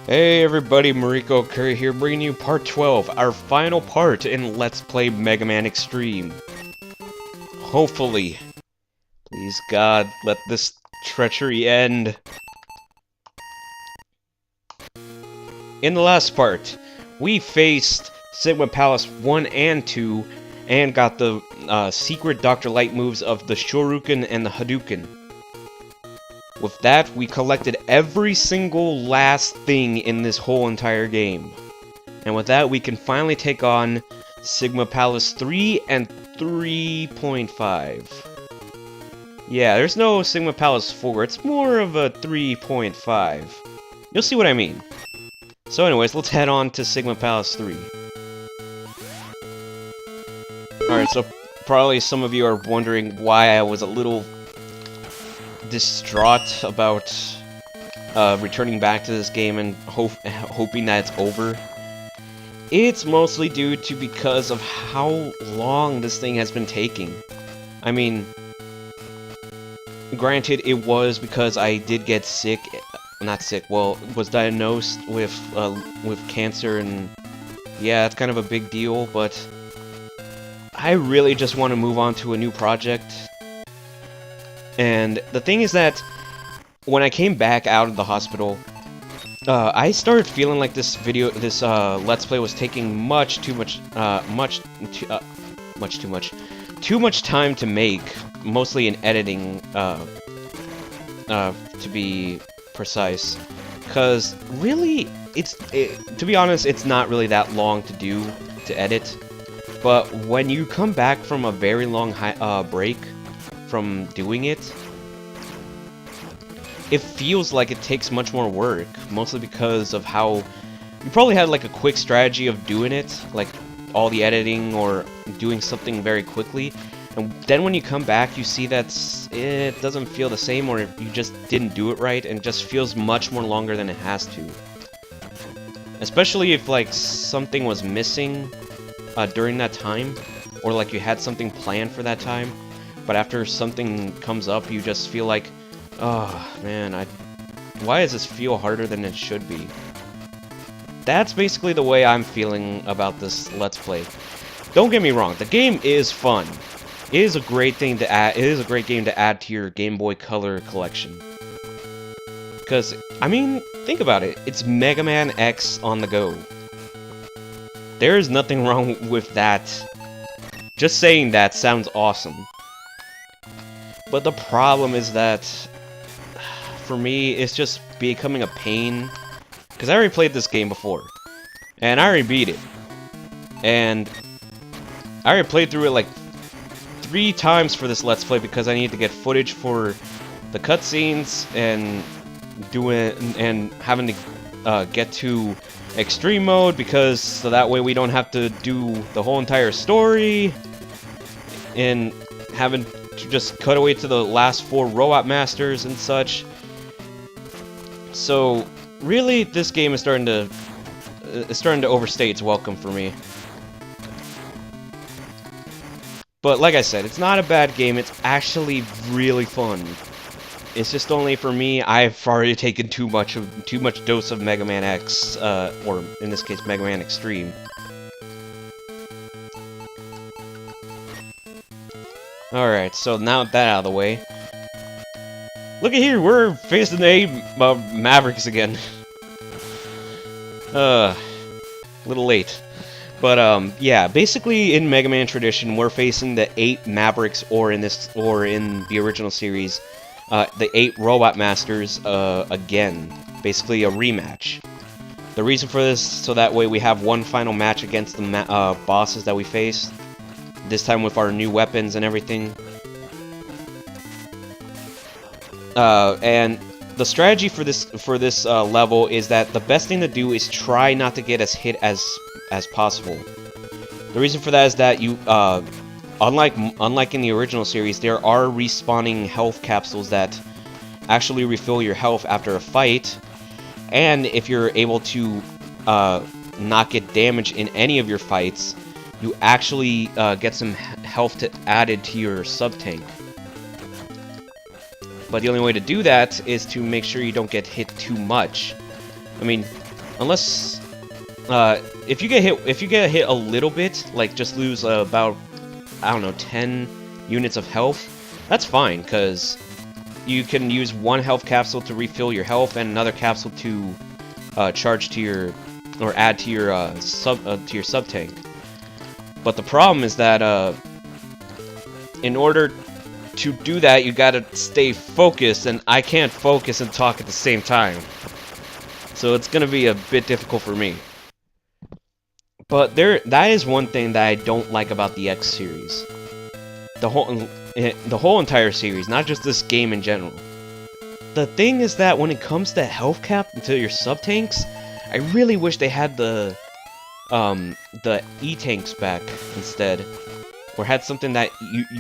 Hey everybody, MarikoOkuri here, bringing you part 12, our final part in Let's Play MegaMan Xtreme. Hopefully, please God, let this treachery end. In the last part, we faced Sigma Palace 1 and 2, and got the secret Dr. Light moves of the Shoryuken and the Hadouken. With that, we collected every single last thing in this whole entire game. And with that, we can finally take on Sigma Palace 3 and 3.5. Yeah, there's no Sigma Palace 4, it's more of a 3.5. You'll see what I mean. So anyways, let's head on to Sigma Palace 3. Alright, so probably some of you are wondering why I was a little distraught about returning back to this game and hoping that it's over. It's mostly due to because of how long this thing has been taking. I mean, granted, it was because I did get sick, not sick, well, was diagnosed with cancer, and yeah, it's kind of a big deal, but I really just want to move on to a new project. And the thing is that when I came back out of the hospital, I started feeling like this Let's Play was taking too much time to make, mostly in editing, to be precise. Because really, to be honest, it's not really that long to edit. But when you come back from a very long break from doing it, it feels like it takes much more work, mostly because of how you probably had like a quick strategy of doing it, like all the editing or doing something very quickly, and then when you come back you see that it doesn't feel the same, or you just didn't do it right, and just feels much more longer than it has to. Especially if like something was missing during that time, or like you had something planned for that time, but after something comes up, you just feel like, oh man, why does this feel harder than it should be? That's basically the way I'm feeling about this Let's Play. Don't get me wrong, the game is fun. It is a great thing to add. It is a great game to add to your Game Boy Color collection. Because, I mean, think about it. It's MegaMan X on the go. There is nothing wrong with that. Just saying that sounds awesome. But the problem is that, for me, it's just becoming a pain. Because I already played this game before. And I already beat it. And I already played through it like 3 times for this Let's Play, because I need to get footage for the cutscenes and having to get to extreme mode, because so that way we don't have to do the whole entire story and having to just cut away to the last 4 robot masters and such. So really, this game is starting to overstay its welcome for me. But like I said, it's not a bad game. It's actually really fun. It's just only for me, I've already taken too much dose of MegaMan X, or in this case, MegaMan Xtreme. Alright, so now that out of the way, look at here, we're facing the Mavericks again. A little late. But, yeah, basically in Mega Man tradition, we're facing the 8 Mavericks, or in the original series, the 8 Robot Masters, again. Basically a rematch. The reason for this, so that way we have one final match against the bosses that we faced. This time with our new weapons and everything. And the strategy for this level is that the best thing to do is try not to get as hit as possible. The reason for that is that you, unlike in the original series, there are respawning health capsules that actually refill your health after a fight, and if you're able to not get damage in any of your fights, you actually get some health added to your sub-tank. But the only way to do that is to make sure you don't get hit too much. I mean, Unless, if you get hit a little bit, like just lose about, I don't know, 10 units of health, that's fine, because you can use one health capsule to refill your health and another capsule to charge to your, or add to your sub tank. But the problem is that in order to do that, you gotta stay focused, and I can't focus and talk at the same time. So it's gonna be a bit difficult for me. But that is one thing that I don't like about the X series. The whole entire series, not just this game in general. The thing is that when it comes to health cap to your sub tanks, I really wish they had the E-tanks back instead, or had something that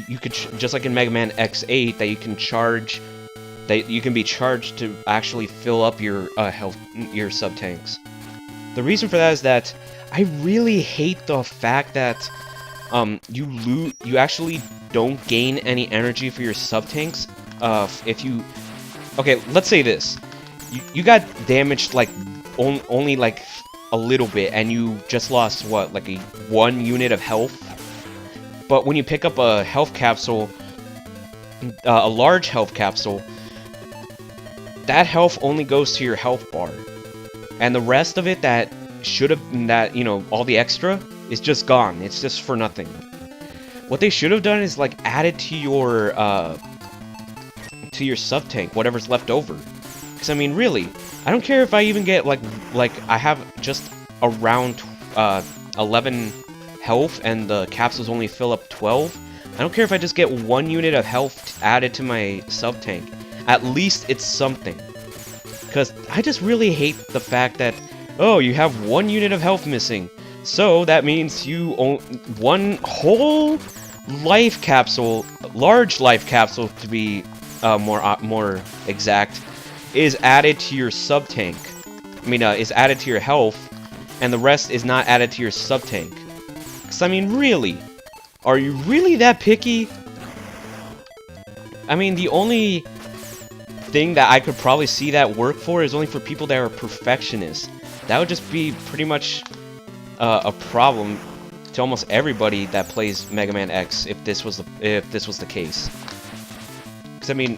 you could just like in MegaMan X8 that you can charge, that you can be charged to actually fill up your your sub tanks. The reason for that is that I really hate the fact that you actually don't gain any energy for your sub tanks if you, okay, let's say this, you got damaged like only like a little bit, and you just lost what, like 1 unit of health. But when you pick up a health capsule, a large health capsule, that health only goes to your health bar, and the rest of it that should have, that, you know, all the extra is just gone. It's just for nothing. What they should have done is like added to your sub tank whatever's left over. Because I mean, really, I don't care if I even get like I have just around 11 health and the capsules only fill up 12. I don't care if I just get 1 unit of health added to my sub tank. At least it's something. Because I just really hate the fact that, oh, you have 1 unit of health missing, so that means you own 1 whole life capsule, large life capsule to be more exact, is added to your sub tank. I mean, is added to your health, and the rest is not added to your sub tank. Because I mean, really, are you really that picky? I mean, the only thing that I could probably see that work for is only for people that are perfectionists. That would just be pretty much a problem to almost everybody that plays Mega Man X if this was the case. Because I mean,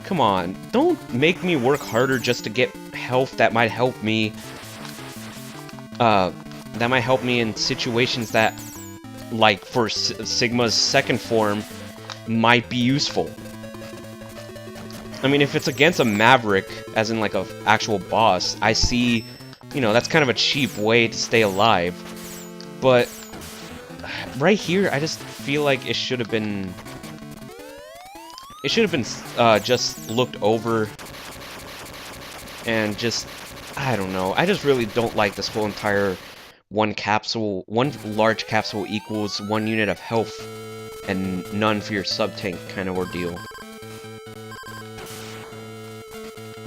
come on, don't make me work harder just to get health that might help me. That might help me in situations that, like for Sigma's second form, might be useful. I mean, if it's against a Maverick, as in like a actual boss, I see, you know, that's kind of a cheap way to stay alive. But right here, I just feel like it should have been just looked over and just, I don't know. I just really don't like this whole entire one large capsule equals 1 unit of health and none for your sub tank kind of ordeal.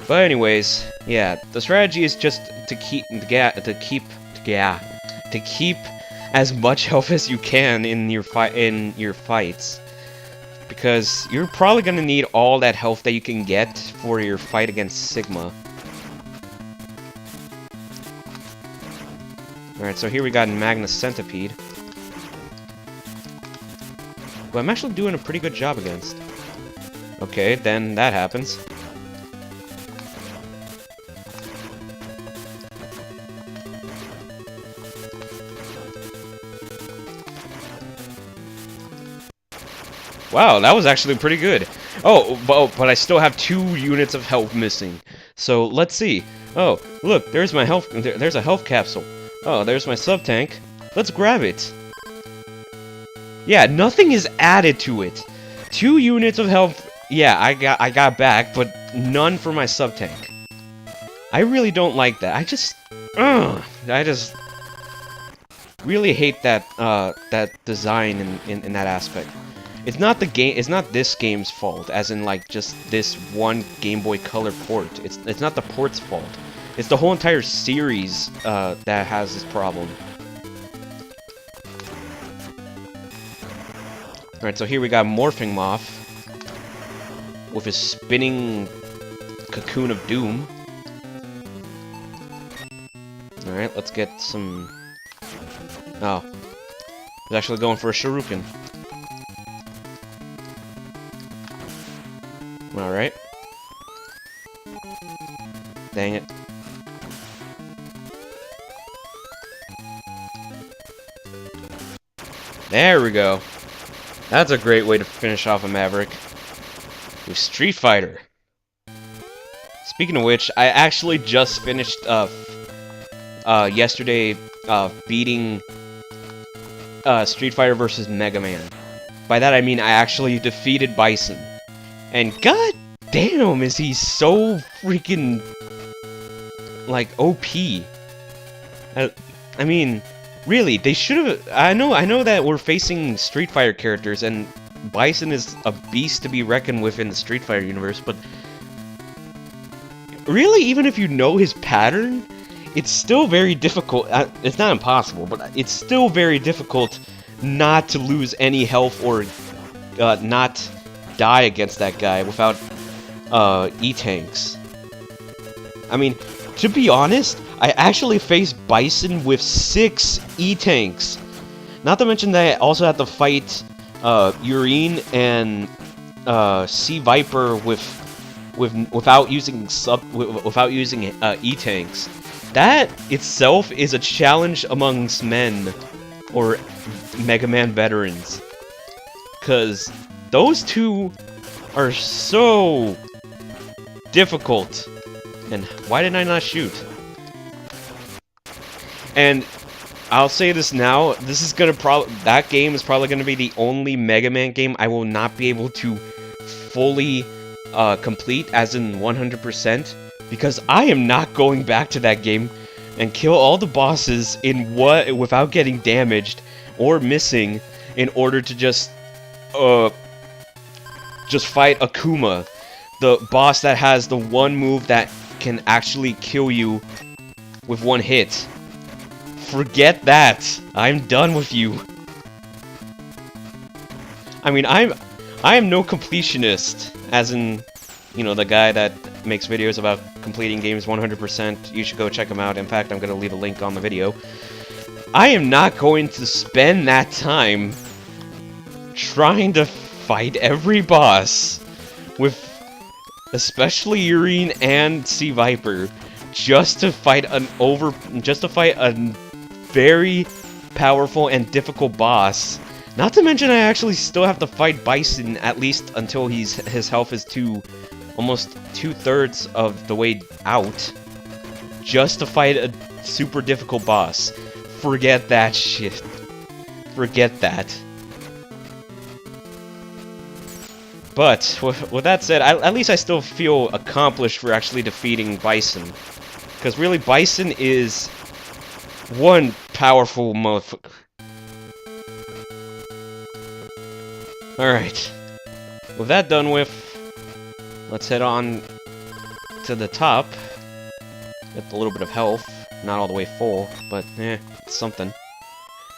But anyways, yeah, the strategy is just to keep as much health as you can in your fights, because you're probably gonna need all that health that you can get for your fight against Sigma. Alright, so here we got Magna Centipede, who I'm actually doing a pretty good job against. Okay, then that happens. Wow, that was actually pretty good. Oh, but I still have 2 units of health missing. So let's see. Oh, look, there's my health. There's a health capsule. Oh, there's my sub tank. Let's grab it. Yeah, nothing is added to it. 2 units of health. Yeah, I got back, but none for my sub tank. I really don't like that. I just really hate that that design in that aspect. It's not the game. It's not this game's fault, as in like just this one Game Boy Color port. It's not the port's fault. It's the whole entire series that has this problem. All right, so here we got Morphing Moth with his spinning cocoon of doom. Alright, let's get some... Oh. He's actually going for a shuriken. Alright. Dang it. There we go. That's a great way to finish off a Maverick. With Street Fighter. Speaking of which, I actually just finished yesterday beating Street Fighter vs. Mega Man. By that I mean I actually defeated Bison. And god damn is he so freaking like OP. I mean, really, they should have. I know that we're facing Street Fighter characters, and Bison is a beast to be reckoned with in the Street Fighter universe, but really, even if you know his pattern, it's still very difficult. It's not impossible, but it's still very difficult not to lose any health or not die against that guy without E-tanks. I mean, to be honest, I actually faced Bison with 6 E-tanks. Not to mention that I also had to fight Urine and Sea Viper without using E-tanks. That itself is a challenge amongst men or Mega Man veterans, cause those two are so difficult. And why did I not shoot? And I'll say this now, this is gonna that game is probably gonna be the only Mega Man game I will not be able to fully complete, as in 100%, because I am not going back to that game and kill all the bosses without getting damaged or missing in order to just fight Akuma, the boss that has the one move that can actually kill you with one hit. Forget that. I'm done with you. I mean, I am no completionist, as in, you know, the guy that makes videos about completing games 100%. You should go check him out. In fact, I'm going to leave a link on the video. I am not going to spend that time trying to fight every boss with especially Urine and Sea Viper just to fight a very powerful and difficult boss. Not to mention I actually still have to fight Bison at least until his health is almost 2/3 of the way out, just to fight a super difficult boss. Forget that shit. Forget that. But with that said, at least I still feel accomplished for actually defeating Bison, because really Bison is one powerful motherfucker. Alright. With that done with, let's head on to the top. Get a little bit of health. Not all the way full, but it's something.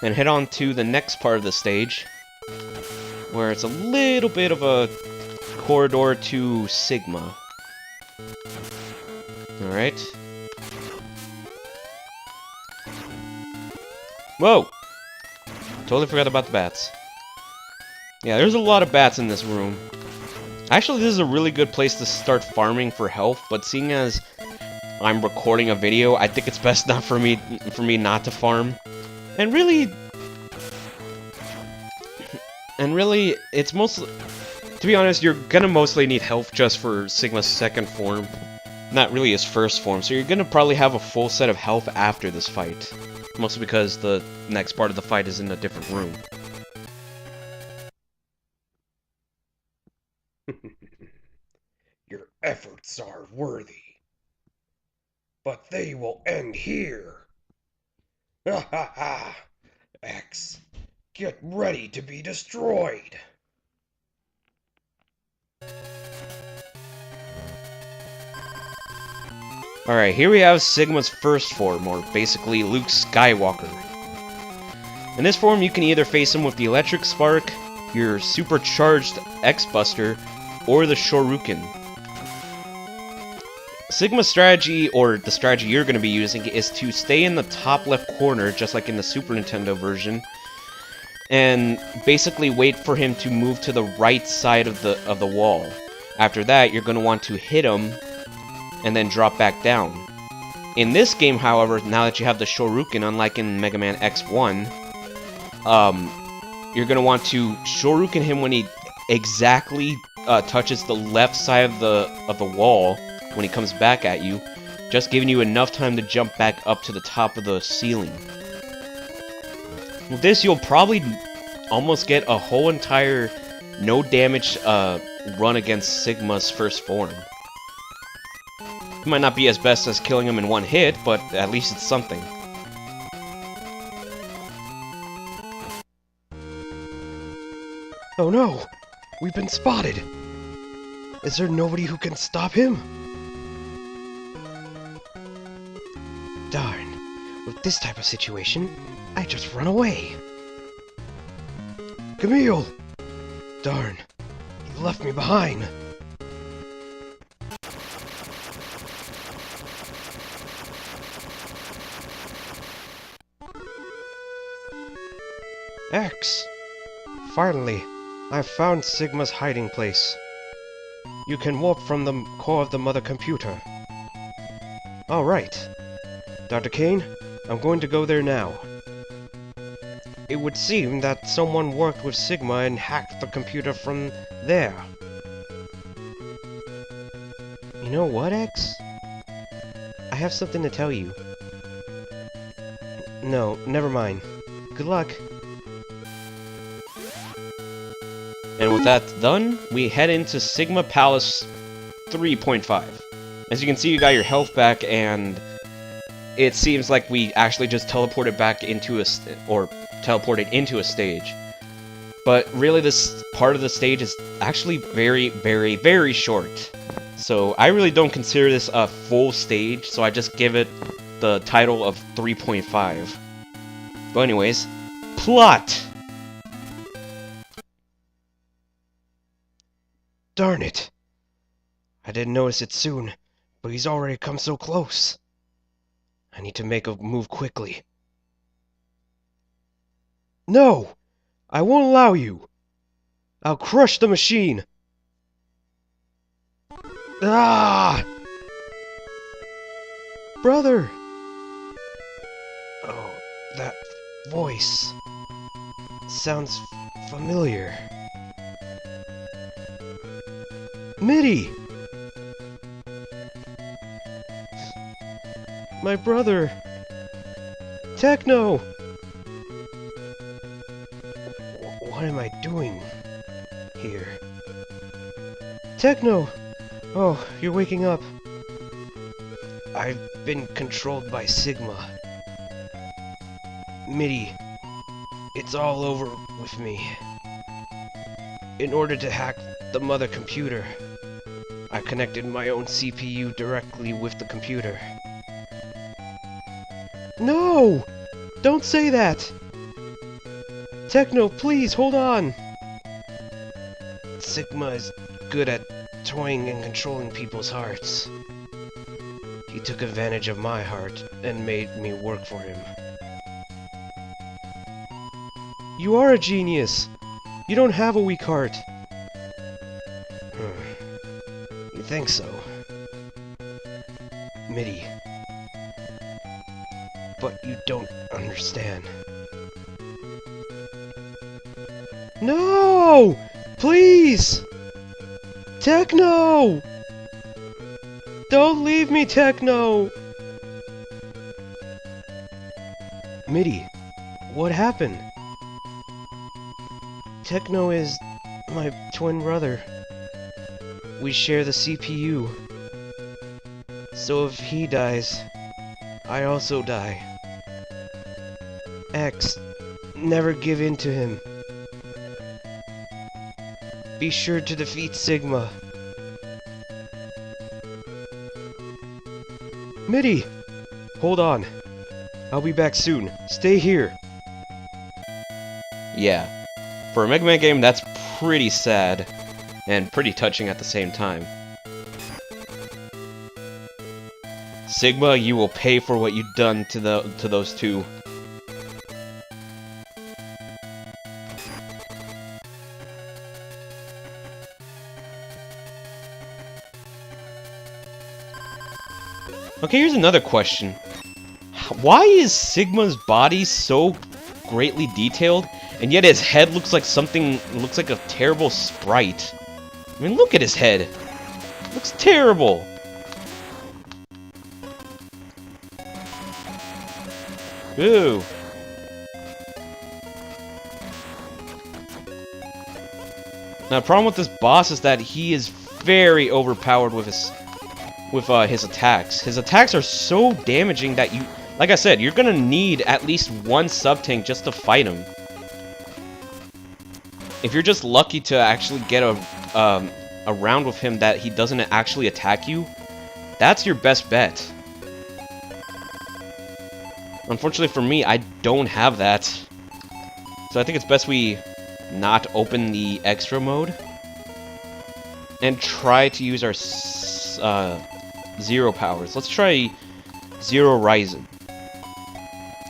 And head on to the next part of the stage, where it's a little bit of a corridor to Sigma. Alright. Whoa! Totally forgot about the bats. Yeah, there's a lot of bats in this room. Actually, this is a really good place to start farming for health, but seeing as I'm recording a video, I think it's best not for me not to farm. And really, it's mostly, to be honest, you're gonna mostly need health just for Sigma's second form, not really his first form, so you're gonna probably have a full set of health after this fight. Mostly because the next part of the fight is in a different room. Your efforts are worthy, but they will end here. Ha ha ha! X, get ready to be destroyed. Alright, here we have Sigma's first form, or basically Luke Skywalker. In this form, you can either face him with the Electric Spark, your supercharged X-Buster, or the Shoryuken. Sigma's strategy, or the strategy you're going to be using, is to stay in the top left corner, just like in the Super Nintendo version, and basically wait for him to move to the right side of the wall. After that, you're going to want to hit him, and then drop back down. In this game, however, now that you have the Shoryuken, unlike in MegaMan X1, you're going to want to Shoryuken him when he exactly touches the left side of the wall when he comes back at you, just giving you enough time to jump back up to the top of the ceiling. With this, you'll probably almost get a whole entire no damage run against Sigma's first form. It might not be as best as killing him in one hit, but at least it's something. Oh no! We've been spotted! Is there nobody who can stop him? Darn. With this type of situation, I just run away. Camille! Darn. You left me behind. X! Finally, I've found Sigma's hiding place. You can warp from the core of the mother computer. Alright. Dr. Kane, I'm going to go there now. It would seem that someone worked with Sigma and hacked the computer from there. You know what, X? I have something to tell you. No, never mind. Good luck. And with that done, we head into Sigma Palace 3.5. As you can see, you got your health back, and it seems like we actually just teleported back into teleported into a stage. But really, this part of the stage is actually very, very, very short. So I really don't consider this a full stage, so I just give it the title of 3.5. But anyways, plot! Darn it! I didn't notice it soon, but he's already come so close. I need to make a move quickly. No! I won't allow you! I'll crush the machine! Ah! Brother! Oh, that voice sounds familiar. Mitty! My brother! Techno! What am I doing here? Techno! Oh, you're waking up. I've been controlled by Sigma. Mitty, it's all over with me. In order to hack the mother computer, I connected my own CPU directly with the computer. No! Don't say that! Techno, please, hold on! Sigma is good at toying and controlling people's hearts. He took advantage of my heart and made me work for him. You are a genius! You don't have a weak heart! You think so? Mitty. But you don't understand. No! Please! Techno! Don't leave me, Techno! Mitty, what happened? Techno is my twin brother. We share the CPU. So if he dies, I also die. X, never give in to him. Be sure to defeat Sigma. Mitty! Hold on. I'll be back soon. Stay here. Yeah. For a Mega Man game, that's pretty sad. And pretty touching at the same time. Sigma, you will pay for what you've done to those two. Okay, here's another question. Why is Sigma's body so greatly detailed, and yet his head looks like a terrible sprite? I mean, look at his head. It looks terrible. Ooh. Now, the problem with this boss is that he is very overpowered with his attacks. His attacks are so damaging that you, like I said, you're gonna need at least one sub-tank just to fight him. If you're just lucky to actually get a round with him that he doesn't actually attack you, that's your best bet. Unfortunately for me, I don't have that. So I think it's best we not open the extra mode and try to use our zero powers. Let's try Zero Rising.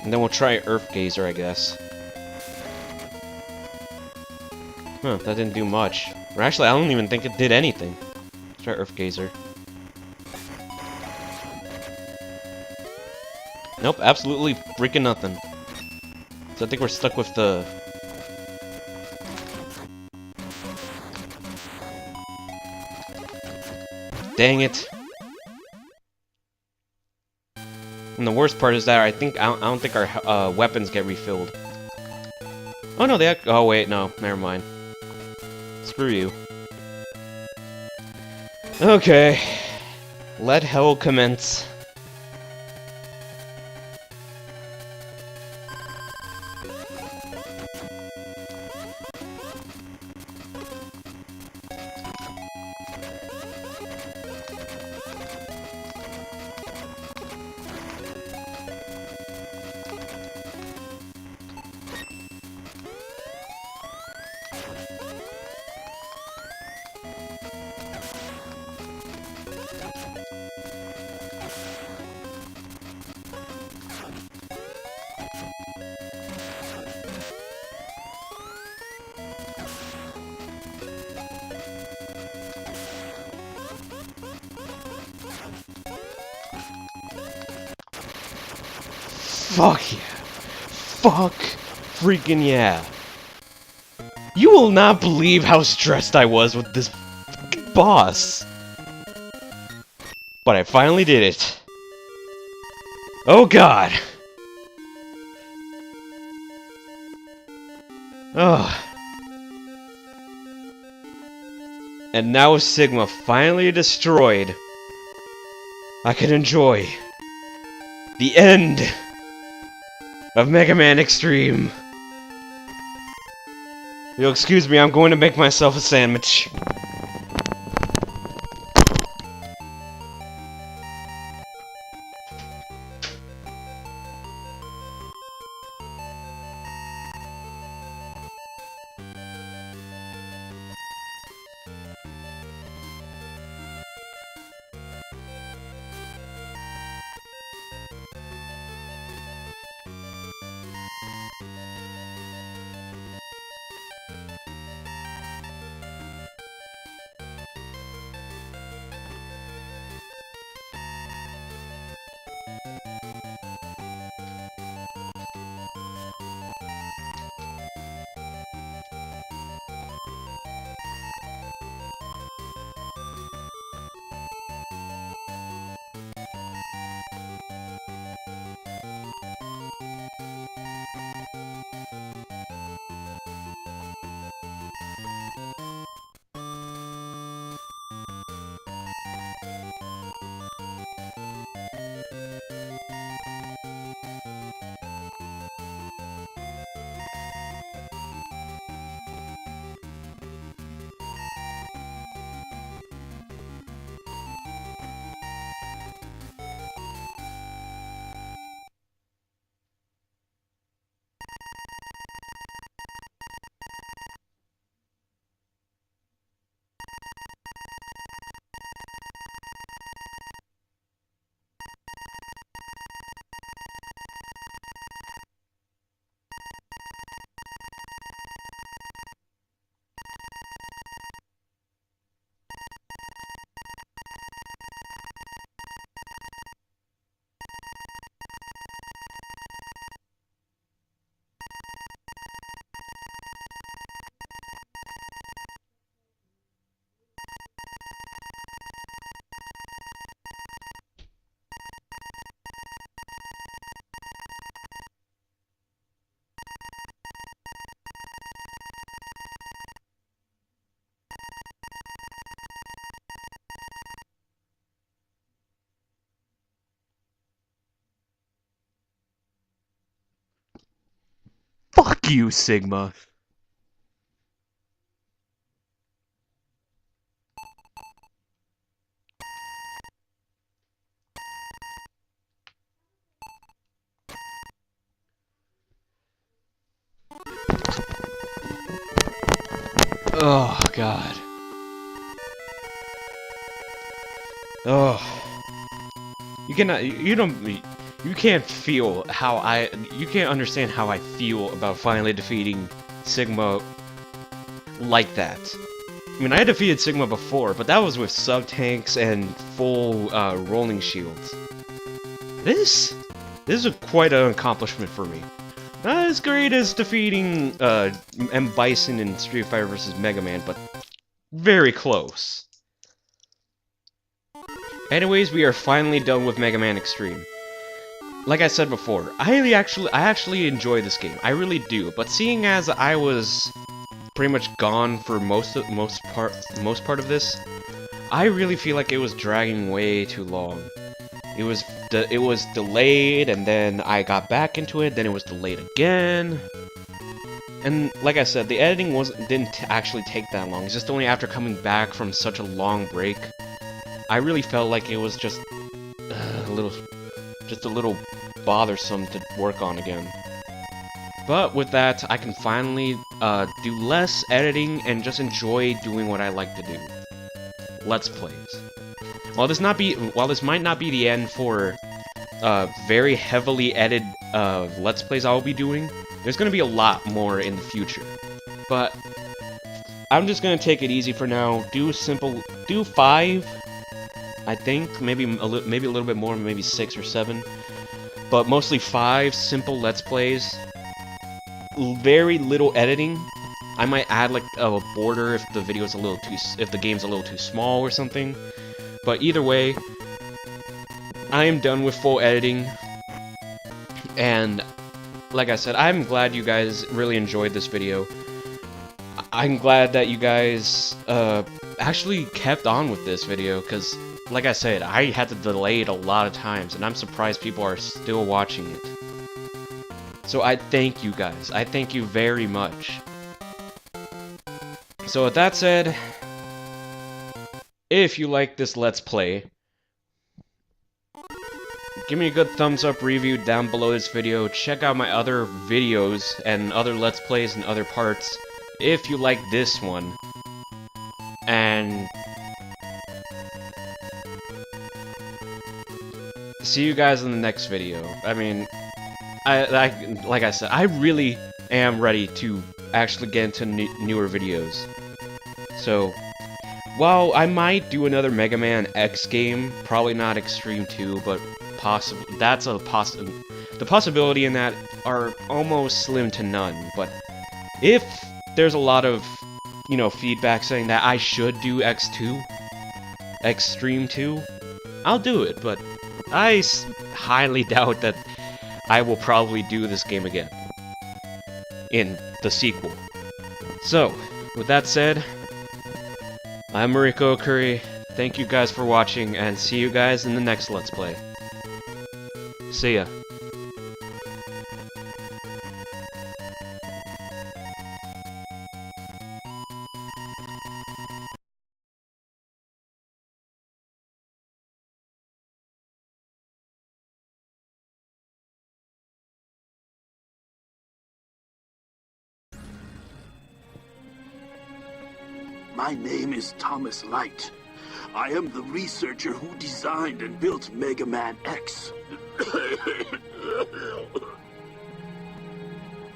And then we'll try Earth Gazer, I guess. Huh, that didn't do much. Or actually, I don't even think it did anything. Let's try Earth Gazer. Nope, absolutely freaking nothing. So I think we're stuck with the... Dang it. And the worst part is that I don't think our weapons get refilled. Oh no, oh wait, no, never mind. Screw you. Okay. Let hell commence. Fuck yeah. Fuck freaking yeah. You will not believe how stressed I was with this boss. But I finally did it. Oh god. Ugh. And now with Sigma finally destroyed, I can enjoy the end of MegaMan Xtreme. You'll excuse me, I'm going to make myself a sandwich. you, Sigma. Oh, God. Oh. You cannot, you can't feel how you can't understand how I feel about finally defeating Sigma like that. I mean, I defeated Sigma before, but that was with sub-tanks and full, rolling shields. This is quite an accomplishment for me. Not as great as defeating, M. Bison in Street Fighter vs. Mega Man, but very close. Anyways, we are finally done with MegaMan Xtreme. Like I said before, I actually enjoy this game. I really do. But seeing as I was pretty much gone for most part of this, I really feel like it was dragging way too long. It was delayed, and then I got back into it. Then it was delayed again. And like I said, the editing didn't actually take that long. It's just only after coming back from such a long break, I really felt like it was just a little bothersome to work on again. But with that, I can finally do less editing and just enjoy doing what I like to do. Let's plays. While this might not be the end for very heavily edited Let's Plays I'll be doing, there's gonna be a lot more in the future. But I'm just gonna take it easy for now. Do 5. I think maybe a little bit more, maybe 6 or 7, but mostly 5 simple Let's Plays. Very little editing. I might add like a border if the game's a little too small or something. But either way, I am done with full editing. And like I said, I'm glad you guys really enjoyed this video. I'm glad that you guys actually kept on with this video, because like I said, I had to delay it a lot of times, and I'm surprised people are still watching it. So I thank you guys. I thank you very much. So with that said, if you like this Let's Play, give me a good thumbs up review down below this video. Check out my other videos and other Let's Plays and other parts if you like this one. And see you guys in the next video. I mean, like I said, I really am ready to actually get into newer videos. So, while I might do another Mega Man X game, probably not Xtreme 2, but the possibility in that are almost slim to none. But if there's a lot of, feedback saying that I should do Xtreme 2, I'll do it, but I highly doubt that I will probably do this game again in the sequel. So, with that said, I'm MarikoOkuri. Thank you guys for watching, and see you guys in the next Let's Play. See ya. My name is Thomas Light. I am the researcher who designed and built MegaMan X.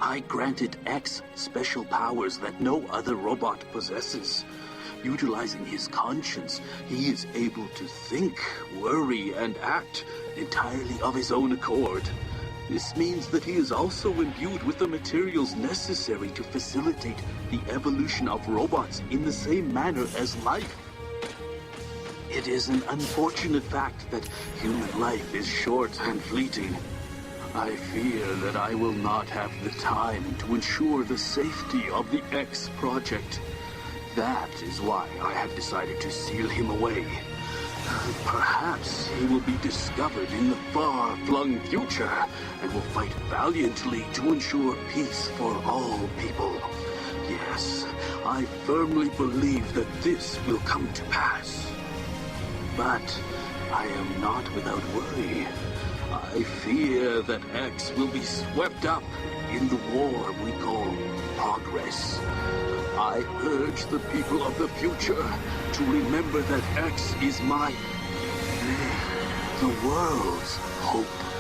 I granted X special powers that no other robot possesses. Utilizing his conscience, he is able to think, worry, and act entirely of his own accord. This means that he is also imbued with the materials necessary to facilitate the evolution of robots in the same manner as life. It is an unfortunate fact that human life is short and fleeting. I fear that I will not have the time to ensure the safety of the X project. That is why I have decided to seal him away. Perhaps he will be discovered in the far-flung future and will fight valiantly to ensure peace for all people. Yes, I firmly believe that this will come to pass. But I am not without worry. I fear that X will be swept up in the war we call progress. I urge the people of the future to remember that X is the world's hope.